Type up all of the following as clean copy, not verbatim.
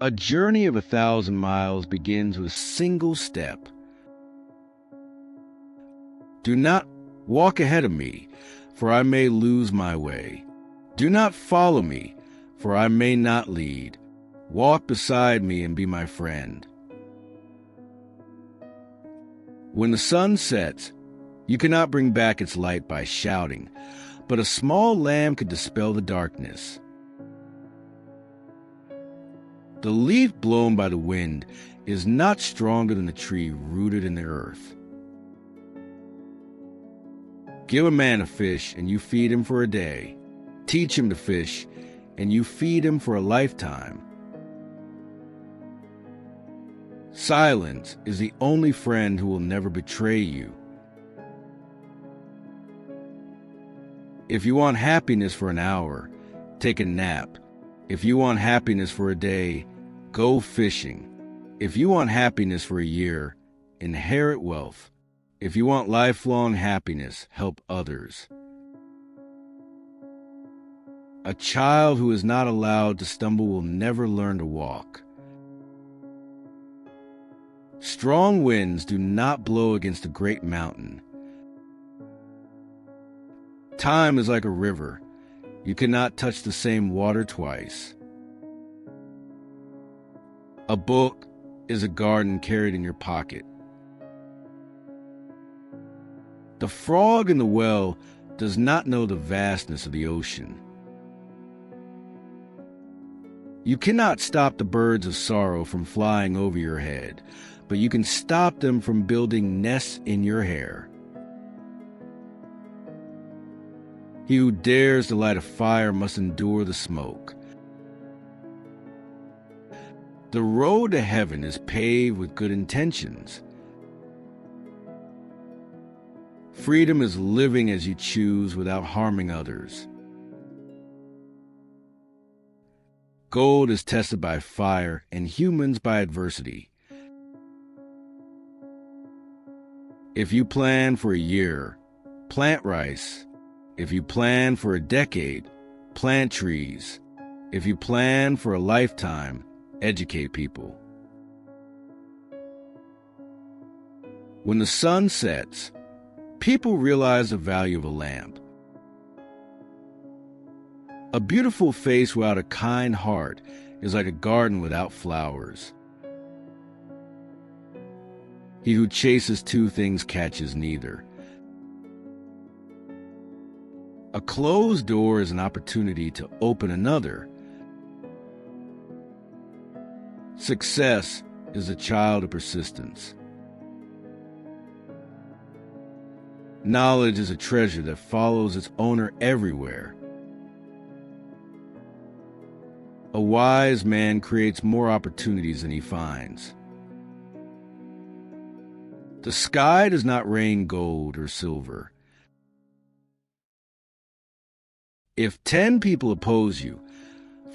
A journey of 1,000 miles begins with a single step. Do not walk ahead of me, for I may lose my way. Do not follow me, for I may not lead. Walk beside me and be my friend. When the sun sets, you cannot bring back its light by shouting, but a small lamp could dispel the darkness. The leaf blown by the wind is not stronger than the tree rooted in the earth. Give a man a fish, and you feed him for a day. Teach him to fish, and you feed him for a lifetime. Silence is the only friend who will never betray you. If you want happiness for an hour, take a nap. If you want happiness for a day, go fishing. If you want happiness for a year, inherit wealth. If you want lifelong happiness, help others. A child who is not allowed to stumble will never learn to walk. Strong winds do not blow against a great mountain. Time is like a river. You cannot touch the same water twice. A book is a garden carried in your pocket. The frog in the well does not know the vastness of the ocean. You cannot stop the birds of sorrow from flying over your head, but you can stop them from building nests in your hair. He who dares to light a fire must endure the smoke. The road to heaven is paved with good intentions. Freedom is living as you choose without harming others. Gold is tested by fire and humans by adversity. If you plan for a year, plant rice. If you plan for a decade, plant trees. If you plan for a lifetime, educate people. When the sun sets, people realize the value of a lamp. A beautiful face without a kind heart is like a garden without flowers. He who chases two things catches neither. A closed door is an opportunity to open another. Success is a child of persistence. Knowledge is a treasure that follows its owner everywhere. A wise man creates more opportunities than he finds. The sky does not rain gold or silver. If 10 people oppose you,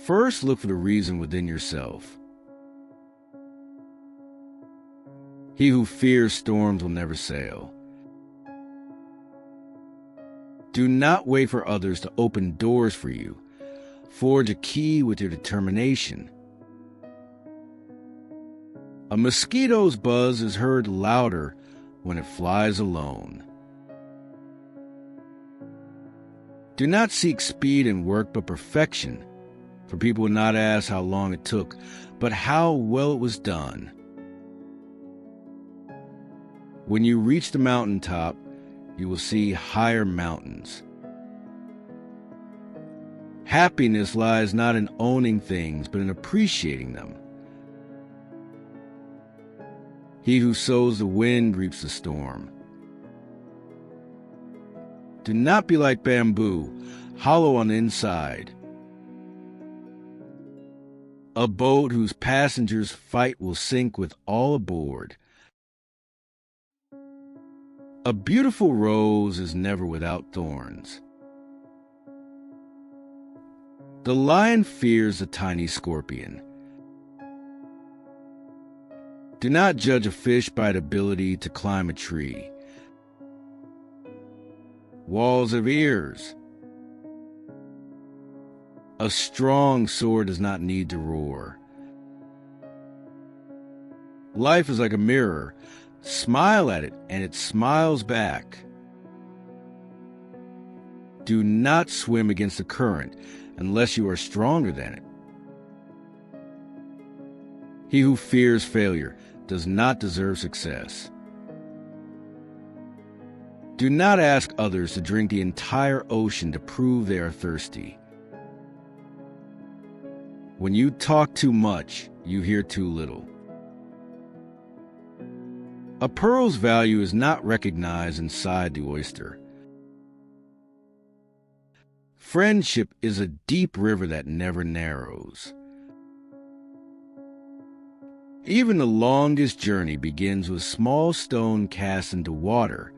first look for the reason within yourself. He who fears storms will never sail. Do not wait for others to open doors for you. Forge a key with your determination. A mosquito's buzz is heard louder when it flies alone. Do not seek speed in work but perfection, for people will not ask how long it took, but how well it was done. When you reach the mountaintop, you will see higher mountains. Happiness lies not in owning things, but in appreciating them. He who sows the wind reaps the storm. Do not be like bamboo, hollow on the inside. A boat whose passengers fight will sink with all aboard. A beautiful rose is never without thorns. The lion fears the tiny scorpion. Do not judge a fish by its ability to climb a tree. Walls have ears. A strong sword does not need to roar. Life is like a mirror. Smile at it, and it smiles back. Do not swim against the current unless you are stronger than it. He who fears failure does not deserve success. Do not ask others to drink the entire ocean to prove they are thirsty. When you talk too much, you hear too little. A pearl's value is not recognized inside the oyster. Friendship is a deep river that never narrows. Even the longest journey begins with a small stone cast into water.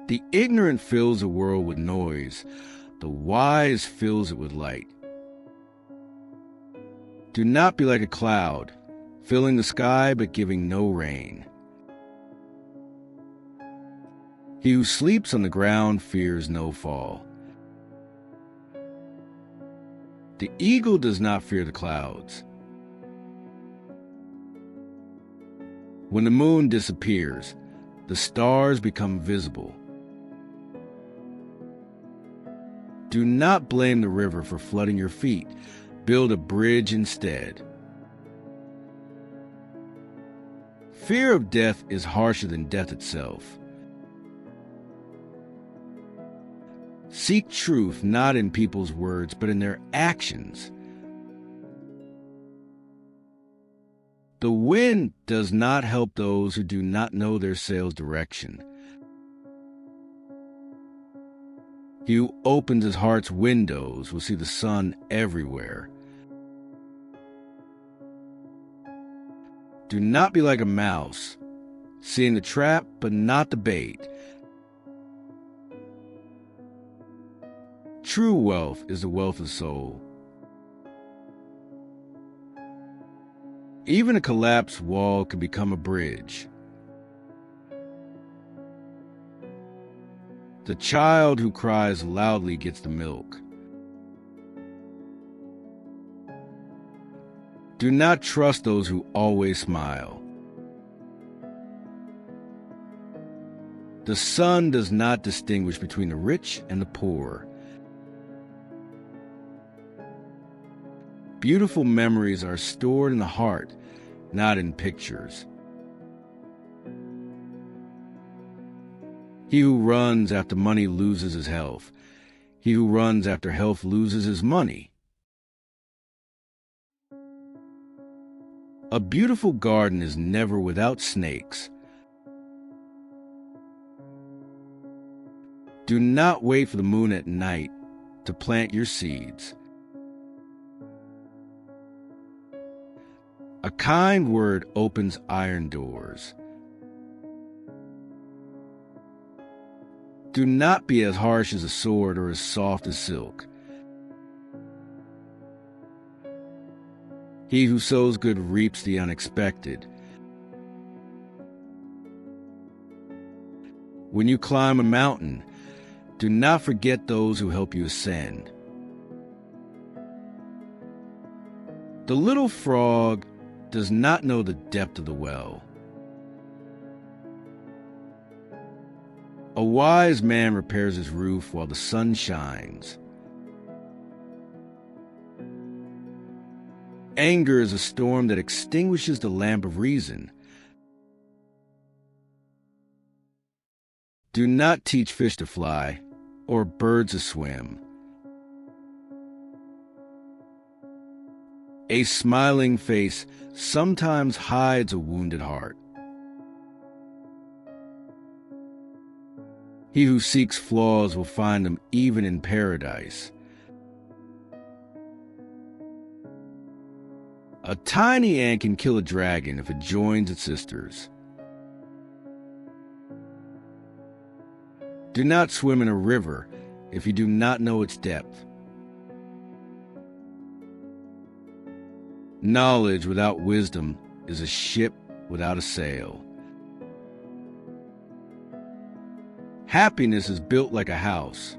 The ignorant fills the world with noise. The wise fills it with light. Do not be like a cloud, filling the sky but giving no rain. He who sleeps on the ground fears no fall. The eagle does not fear the clouds. When the moon disappears, the stars become visible. Do not blame the river for flooding your feet. Build a bridge instead. Fear of death is harsher than death itself. Seek truth not in people's words, but in their actions. The wind does not help those who do not know their sail's direction. He who opens his heart's windows will see the sun everywhere. Do not be like a mouse, seeing the trap but not the bait. True wealth is the wealth of soul. Even a collapsed wall can become a bridge. The child who cries loudly gets the milk. Do not trust those who always smile. The sun does not distinguish between the rich and the poor. Beautiful memories are stored in the heart, not in pictures. He who runs after money loses his health. He who runs after health loses his money. A beautiful garden is never without snakes. Do not wait for the moon at night to plant your seeds. A kind word opens iron doors. Do not be as harsh as a sword or as soft as silk. He who sows good reaps the unexpected. When you climb a mountain, do not forget those who help you ascend. The little frog does not know the depth of the well. A wise man repairs his roof while the sun shines. Anger is a storm that extinguishes the lamp of reason. Do not teach fish to fly or birds to swim. A smiling face sometimes hides a wounded heart. He who seeks flaws will find them even in paradise. A tiny ant can kill a dragon if it joins its sisters. Do not swim in a river if you do not know its depth. Knowledge without wisdom is a ship without a sail. Happiness is built like a house,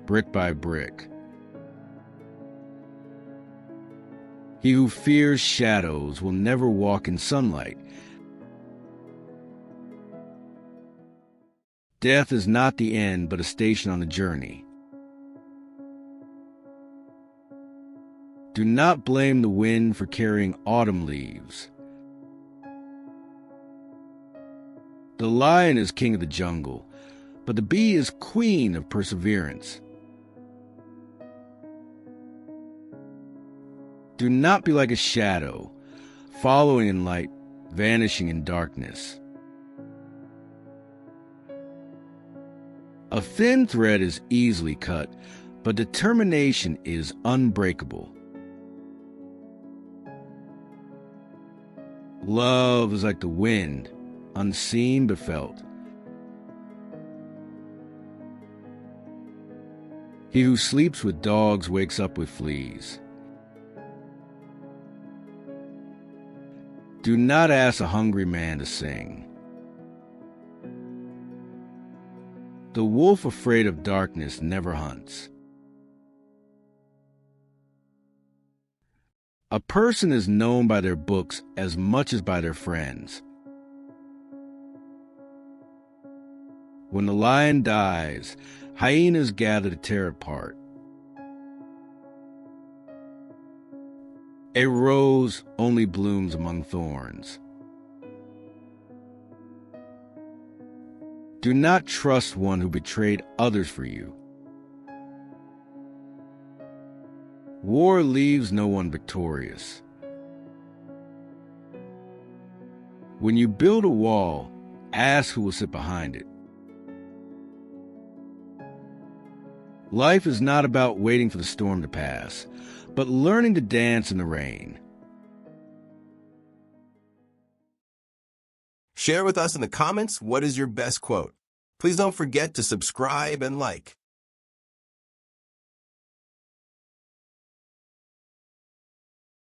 brick by brick. He who fears shadows will never walk in sunlight. Death is not the end, but a station on the journey. Do not blame the wind for carrying autumn leaves. The lion is king of the jungle, but the bee is queen of perseverance. Do not be like a shadow, following in light, vanishing in darkness. A thin thread is easily cut, but determination is unbreakable. Love is like the wind, unseen but felt. He who sleeps with dogs wakes up with fleas. Do not ask a hungry man to sing. The wolf afraid of darkness never hunts. A person is known by their books as much as by their friends. When the lion dies, hyenas gather to tear it apart. A rose only blooms among thorns. Do not trust one who betrayed others for you. War leaves no one victorious. When you build a wall, ask who will sit behind it. Life is not about waiting for the storm to pass, but learning to dance in the rain. Share with us in the comments what is your best quote. Please don't forget to subscribe and like.